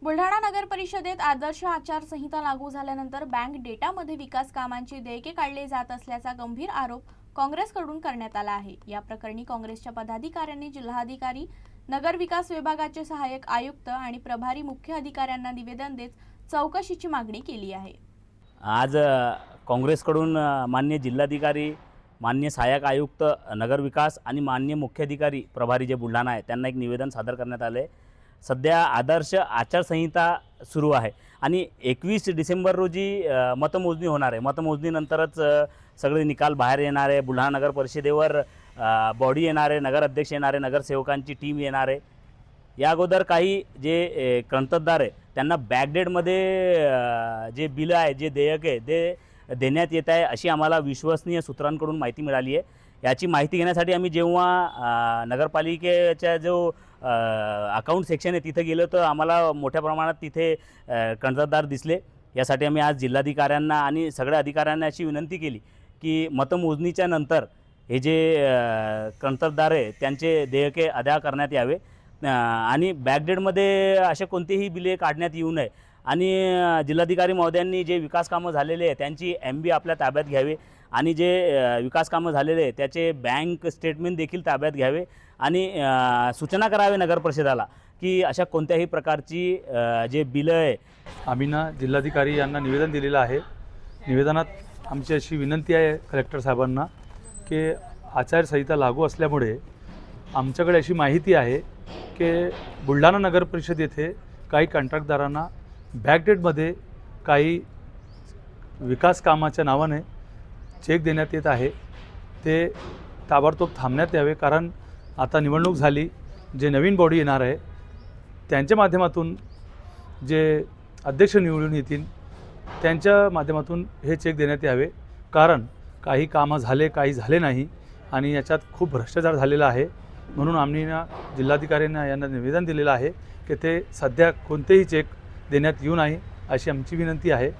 बुलढाणा नगर परिषदेत आदर्श आचारसंहिता लागू झाल्यानंतर बँक डेटामध्ये विकास कामांची देयके काढले जात असल्याचा गंभीर आरोप काँग्रेसकडून करण्यात आला आहे। या प्रकरणी काँग्रेसच्या पदाधिकाऱ्यांनी जिल्हाधिकारी, नगर विकास विभागाचे सहाय्यक आयुक्त आणि प्रभारी मुख्य अधिकाऱ्यांना निवेदन देत चौकशीची मागणी केली आहे। आज काँग्रेसकडून माननीय जिल्हाधिकारी, माननीय सहाय्यक आयुक्त नगर विकास आणि माननीय मुख्य अधिकारी प्रभारी जे बुलढाणा आहे त्यांना एक निवेदन सादर करण्यात आले। सध्या आदर्श आचारसंहिता सुरू आहे आणि 21 डिसेंबर रोजी मतमोजणी होणार आहे। मतमोजणीनंतरच सगळे निकाल बाहेर येणार आहे। बुलढाणा नगर परिषदेवर बॉडी येणार आहे, नगर अध्यक्ष येणार आहे, नगरसेवकांची टीम येणार आहे। या अगोदर काही जे कंत्राटदार आहे त्यांना बॅकडेटमध्ये जे बिल आहे, जे देयक आहे ते देण्यात येत आहे अशी आम्हाला विश्वसनीय सूत्रांकडून माहिती मिळाली आहे। याची माहिती घेण्यासाठी आम्ही जेव्हा नगरपालिकेच्या जो अकाउंट सेक्शन आहे तिथे गेलो तर आम्हाला मोठ्या प्रमाणात तिथे कंत्राटदार दिसले। यासाठी आम्ही आज जिल्हाधिकाऱ्यांना आणि सगळ्या अधिकाऱ्यांना अशी विनंती केली की मतमोजणीच्या नंतर हे जे कंत्राटदार आहे त्यांचे देयके अदा करण्यात यावे आणि बॅकडेटमध्ये असे कोणतेही बिले काढण्यात येऊ नये आणि जिल्हाधिकारी महोदयांनी जे विकास कामं झालेले आहे त्यांची MB आपल्या ताब्यात घ्यावे आणि जे विकास कामं झालेले आहे त्याचे बँक स्टेटमेंट देखील ताब्यात घ्यावे आणि सूचना करावे नगर परिषदेला की अशा कोणत्याही प्रकारची जे बिलं आहे। आम्ही जिल्हाधिकारी यांना निवेदन दिलेलं आहे। निवेदनात आमची अशी विनंती आहे कलेक्टर साहेबांना की आचारसंहिता लागू असल्यामुळे आमच्याकडे अशी माहिती आहे की बुलढाणा नगर परिषद येथे काही कंत्राटदारांना बॅकडेटमध्ये काही विकास कामाच्या नावाने चेक देण्यात येत आहे। ते ताबडतोब थांबण्यात यावे, कारण आता निवडणूक झाली, जे नवीन बॉडी येणार आहे त्यांच्या माध्यमातून जे अध्यक्ष निवडून येतील त्यांच्या माध्यमातून हे चेक देण्यात यावे, कारण काही कामं झाले, काही झाले नाही आणि याच्यात खूप भ्रष्टाचार झालेला आहे। म्हणून आम्ही जिल्हाधिकाऱ्यांना यांना निवेदन दिलेलं आहे की ते सध्या कोणतेही चेक देण्यात येऊ नये अशी आमची विनंती आहे।